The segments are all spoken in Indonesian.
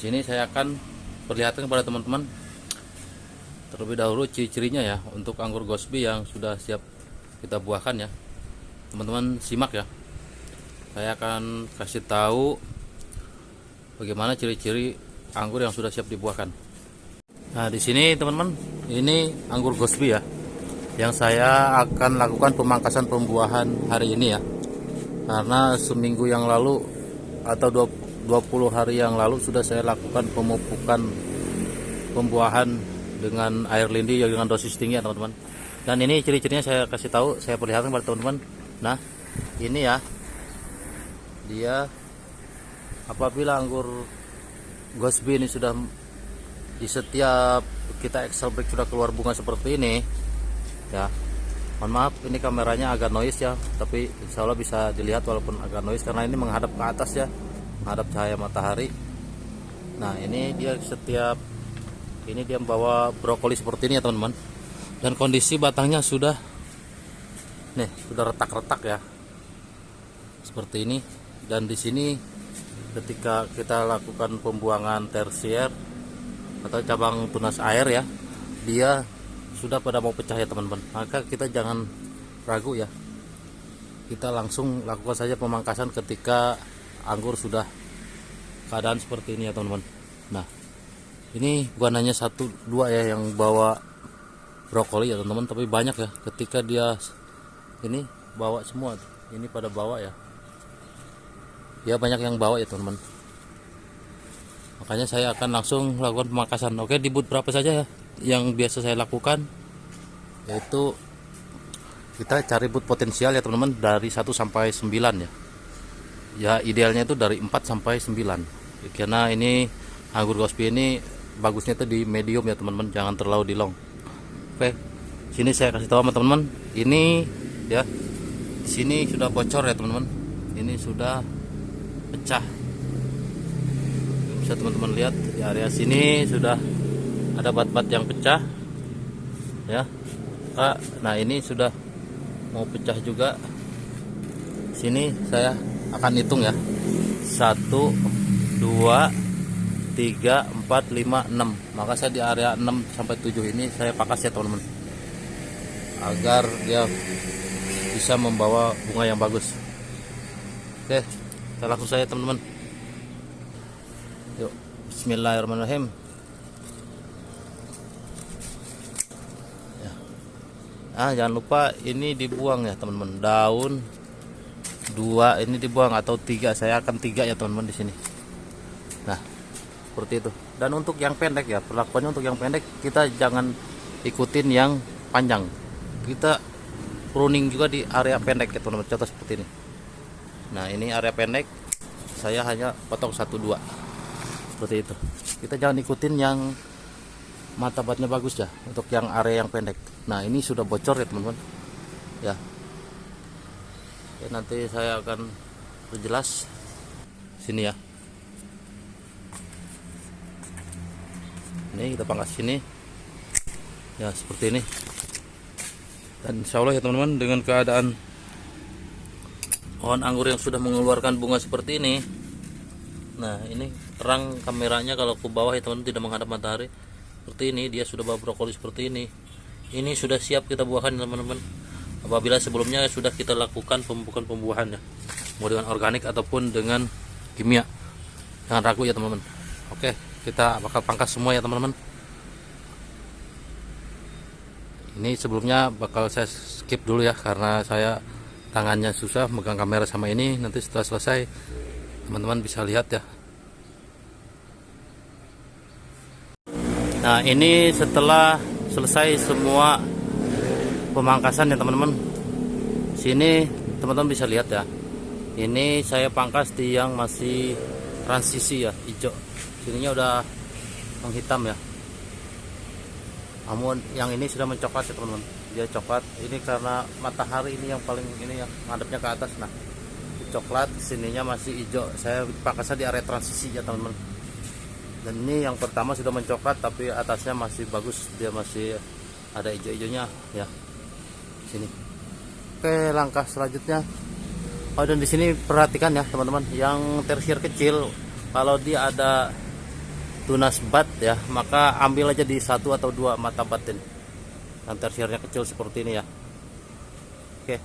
sini saya akan perlihatkan kepada teman-teman terlebih dahulu ciri-cirinya ya untuk anggur Gosby yang sudah siap kita buahkan ya. Teman-teman simak ya. Saya akan kasih tahu bagaimana ciri-ciri anggur yang sudah siap dibuahkan. Nah, di sini teman-teman, ini anggur Gosby ya. Yang saya akan lakukan pemangkasan pembuahan hari ini ya. Karena seminggu yang lalu atau 20 hari yang lalu sudah saya lakukan pemupukan pembuahan dengan air lindi yang dengan dosis tinggi ya teman-teman. Dan ini ciri-cirinya saya kasih tahu, saya perlihatkan kepada teman-teman. Nah, ini ya. Dia apabila anggur Gosby ini sudah di setiap kita Excel break sudah keluar bunga seperti ini ya. Mohon maaf ini kameranya agak noise ya, tapi insya Allah bisa dilihat walaupun agak noise karena ini menghadap ke atas ya, menghadap cahaya matahari. Nah, ini dia setiap ini dia membawa brokoli seperti ini ya teman-teman. Dan kondisi batangnya sudah retak-retak ya. Seperti ini. Dan di sini ketika kita lakukan pembuangan tersier atau cabang tunas air ya, dia sudah pada mau pecah ya teman-teman. Maka kita jangan ragu ya. Kita langsung lakukan saja pemangkasan ketika anggur sudah keadaan seperti ini ya teman-teman. Nah, ini bukan hanya 1-2 ya yang bawa brokoli ya teman-teman, tapi banyak ya. Ketika dia ini bawa semua, ini pada bawa ya. Ya banyak yang bawa ya teman-teman. Makanya saya akan langsung lakukan pemangkasan. Oke, di booth berapa saja ya yang biasa saya lakukan, yaitu kita cari booth potensial ya teman-teman dari 1 sampai 9 ya. Ya idealnya itu dari 4 sampai 9. Karena ini anggur Gosby ini bagusnya itu di medium ya teman-teman, jangan terlalu di long. Oke, sini saya kasih tahu sama teman-teman, ini ya di sini sudah bocor ya teman-teman, ini sudah pecah. Bisa teman-teman lihat di area sini sudah ada bat-bat yang pecah ya. Nah, ini sudah mau pecah juga. Sini saya akan hitung ya, 1 2 3 4 5 6. Maka saya di area 6 sampai 7 ini saya pakas ya teman-teman, agar dia bisa membawa bunga yang bagus. Oke, kita langsung saja teman-teman. Yuk, bismillahirrahmanirrahim ya. Jangan lupa ini dibuang ya teman-teman, daun 2 ini dibuang atau 3, saya akan 3 ya teman-teman di sini. Nah, seperti itu. Dan untuk yang pendek ya, perlakuannya untuk yang pendek kita jangan ikutin yang panjang, kita pruning juga di area pendek ya teman-teman. Contoh seperti ini. Nah, ini area pendek saya hanya potong 1-2 seperti itu. Kita jangan ikutin yang mata batnya bagus ya untuk yang area yang pendek. Nah, ini sudah bocor ya teman-teman ya. Oke, nanti saya akan perjelas sini ya. Ini kita pangkas sini ya seperti ini. Dan insya Allah ya teman-teman, dengan keadaan pohon anggur yang sudah mengeluarkan bunga seperti ini. Nah, ini terang kameranya kalau ke bawah ya teman-teman, tidak menghadap matahari seperti ini. Dia sudah bawa brokoli seperti ini. Ini sudah siap kita buahkan teman-teman. Apabila sebelumnya sudah kita lakukan pemupukan pembuahan ya, mau dengan organik ataupun dengan kimia, jangan ragu ya teman-teman. Oke, kita bakal pangkas semua ya teman-teman. Ini sebelumnya bakal saya skip dulu ya, karena saya tangannya susah megang kamera sama ini. Nanti setelah selesai teman-teman bisa lihat ya. Nah, ini setelah selesai semua pemangkasan ya teman-teman. Sini teman-teman bisa lihat ya, ini saya pangkas di yang masih transisi ya, hijau. Sininya udah menghitam ya, namun yang ini sudah mencoklat ya teman-teman. Dia coklat ini karena matahari ini yang paling ini yang ngadepnya ke atas. Nah, coklat, sininya masih hijau. Saya pakasnya di area transisi ya teman-teman. Dan ini yang pertama sudah mencoklat tapi atasnya masih bagus, dia masih ada hijau-hijaunya ya. Sini. Oke, langkah selanjutnya. Dan di sini perhatikan ya teman-teman, yang tersier kecil kalau dia ada tunas bat ya, maka ambil aja di 1 atau 2 mata batin yang tersiernya kecil seperti ini ya. Oke,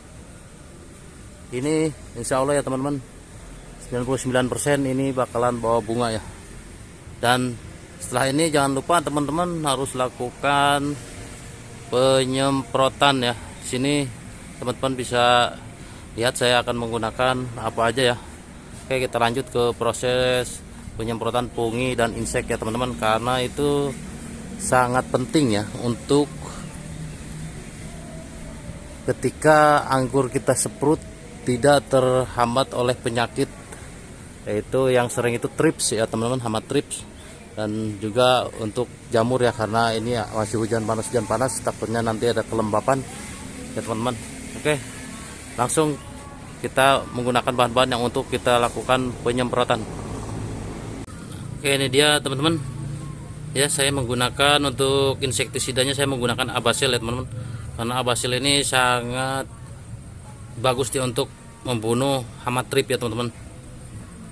ini insya Allah ya teman-teman, 99% ini bakalan bawa bunga ya. Dan setelah ini jangan lupa teman-teman harus lakukan penyemprotan ya. Sini teman-teman bisa lihat saya akan menggunakan apa aja ya. Oke, kita lanjut ke proses penyemprotan fungi dan insek ya teman-teman, karena itu sangat penting ya untuk ketika anggur kita semprot tidak terhambat oleh penyakit, yaitu yang sering itu trips ya teman-teman, hama trips, dan juga untuk jamur ya, karena ini ya masih hujan panas takutnya nanti ada kelembapan ya teman-teman. Oke, langsung kita menggunakan bahan-bahan yang untuk kita lakukan penyemprotan. Oke, ini dia teman-teman ya, saya menggunakan untuk insektisidanya, saya menggunakan Abasil ya teman-teman, karena Abasil ini sangat bagus dia untuk membunuh hama trip ya teman-teman.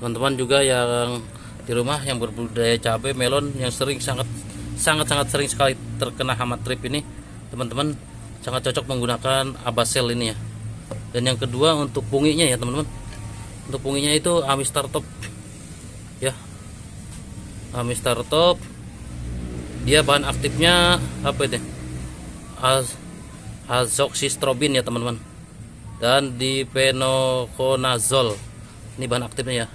Teman-teman juga yang di rumah yang berbudidaya cabai melon yang sangat sering sekali terkena hama trip ini, teman-teman sangat cocok menggunakan Abasil ini ya. Dan yang kedua untuk funginya ya teman-teman, untuk funginya itu Amistar Top ya, Amistar Top. Dia bahan aktifnya apa itu, azoxystrobin ya teman-teman, dan difenoconazole, ini bahan aktifnya ya.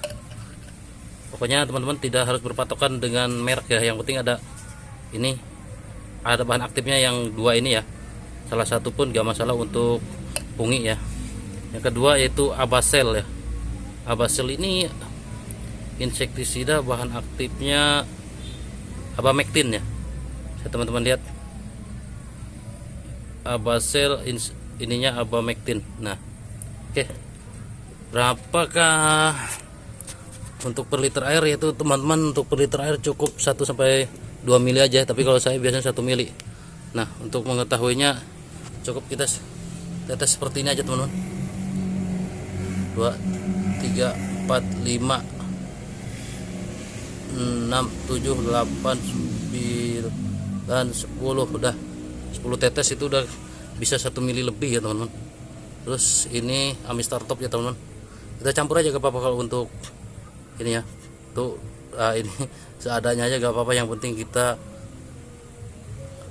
Pokoknya teman-teman tidak harus berpatokan dengan merek ya, yang penting ada ini, ada bahan aktifnya yang 2 ini ya, salah satu pun gak masalah untuk fungi ya. Yang kedua yaitu Abasil ya. Abasil ini insektisida, bahan aktifnya abamectin ya. Teman-teman lihat, Abasil ininya abamectin. Nah, oke. Berapakah untuk per liter air? Yaitu teman-teman untuk per liter air cukup 1 sampai 2 mili aja, tapi kalau saya biasanya 1 mili. Nah, untuk mengetahuinya cukup kita tetes seperti ini aja teman-teman. 2, 3, 4, 5, 6, 7, 8, 9, 10, udah 10 tetes itu udah bisa 1 mili lebih ya teman-teman. Terus ini Amistar Top ya teman-teman, kita campur aja gak apa-apa kalau untuk ini ya. Tuh ini seadanya aja gak apa-apa, yang penting kita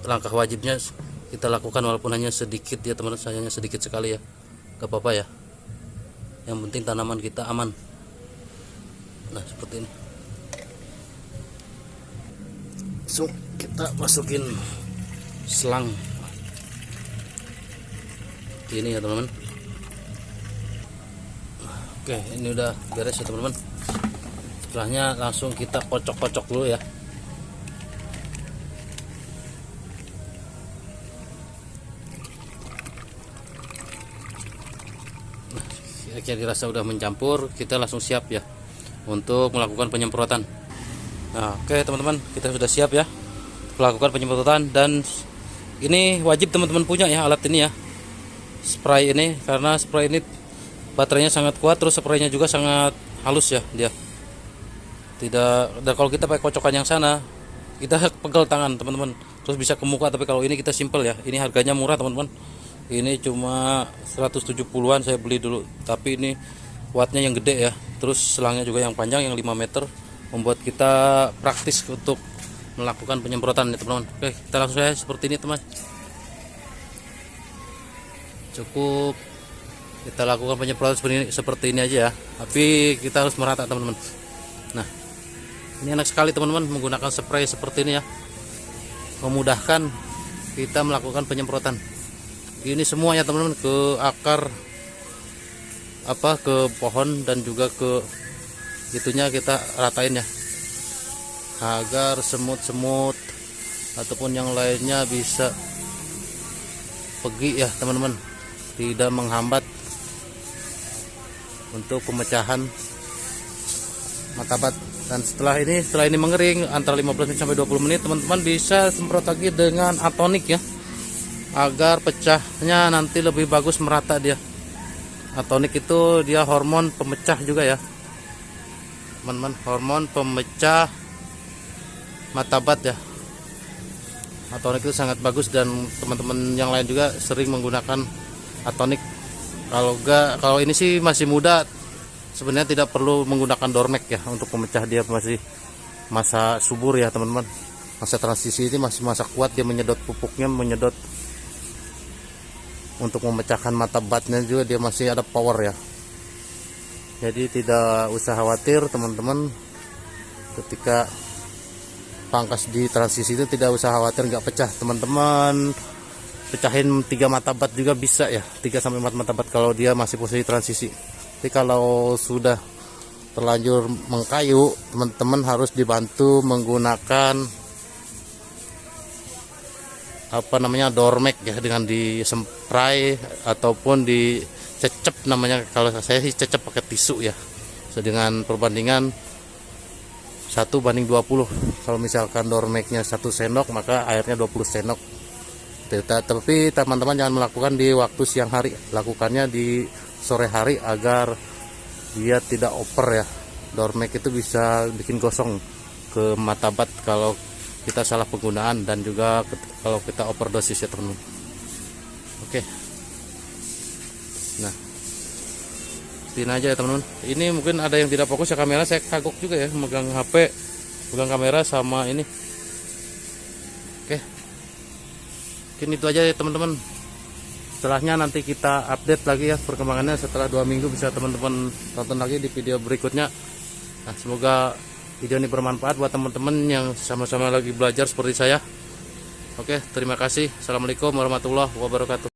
langkah wajibnya kita lakukan walaupun hanya sedikit ya teman-teman, hanya sedikit sekali ya, gak apa-apa ya, yang penting tanaman kita aman. Nah seperti ini, so kita masukin selang ini ya teman-teman. Oke, ini udah beres ya teman-teman. Setelahnya langsung kita kocok-kocok dulu ya. Kira-kira dirasa udah mencampur, kita langsung siap ya untuk melakukan penyemprotan. Nah, oke teman-teman, kita sudah siap ya melakukan penyemprotan, dan ini wajib teman-teman punya ya alat ini ya, spray ini, karena spray ini baterainya sangat kuat, terus spraynya juga sangat halus ya dia. Tidak, dan kalau kita pakai kocokan yang sana kita pegel tangan teman-teman, terus bisa ke muka. Tapi kalau ini kita simple ya, ini harganya murah teman-teman, ini cuma 170-an saya beli dulu, tapi ini wattnya yang gede ya, terus selangnya juga yang panjang yang 5 meter, membuat kita praktis untuk melakukan penyemprotan ya teman-teman. Oke, kita langsung saja seperti ini teman, cukup kita lakukan penyemprotan seperti ini aja ya, tapi kita harus merata teman-teman. Nah ini enak sekali teman-teman menggunakan spray seperti ini ya, memudahkan kita melakukan penyemprotan ini semuanya teman-teman, ke akar ke pohon dan juga ke itunya kita ratain ya, agar semut-semut ataupun yang lainnya bisa pergi ya teman-teman, tidak menghambat untuk pemecahan matabat. Dan setelah ini mengering antara 15 sampai 20 menit, teman-teman bisa semprot lagi dengan atonik ya, agar pecahnya nanti lebih bagus, merata dia. Atonik itu dia hormon pemecah juga ya teman-teman, hormon pemecah mata bat ya. Atonik itu sangat bagus, dan teman-teman yang lain juga sering menggunakan atonik. Kalau ini sih masih muda, sebenarnya tidak perlu menggunakan Dormek ya untuk pemecah. Dia masih masa subur ya teman-teman. Masa transisi ini masih masa kuat, dia menyedot pupuknya, menyedot untuk memecahkan mata batnya juga, dia masih ada power ya. Jadi tidak usah khawatir teman-teman, ketika pangkas di transisi itu tidak usah khawatir nggak pecah teman-teman. Pecahin 3 mata bat juga bisa ya, 3-4 mata bat kalau dia masih posisi transisi. Tapi kalau sudah terlanjur mengkayu, teman-teman harus dibantu menggunakan Dormek ya, dengan disemprai ataupun dicecep namanya. Kalau saya sih cecep pakai tisu ya, dengan perbandingan 1:20. Kalau misalkan Dormeknya 1 sendok, maka airnya 20 sendok. Tapi teman-teman jangan melakukan di waktu siang hari, lakukannya di sore hari agar dia tidak over ya. Dormek itu bisa bikin gosong ke mata bat kalau kita salah penggunaan, dan juga kalau kita overdosis ya teman-teman. Oke. Nah, ini aja ya teman-teman. Ini mungkin ada yang tidak fokus ya kamera, saya kagok juga ya megang HP, pegang kamera sama ini. Oke, mungkin itu aja ya teman-teman. Setelahnya nanti kita update lagi ya perkembangannya. Setelah 2 minggu bisa teman-teman tonton lagi di video berikutnya. Nah, semoga video ini bermanfaat buat teman-teman yang sama-sama lagi belajar seperti saya. Oke, terima kasih. Assalamualaikum warahmatullahi wabarakatuh.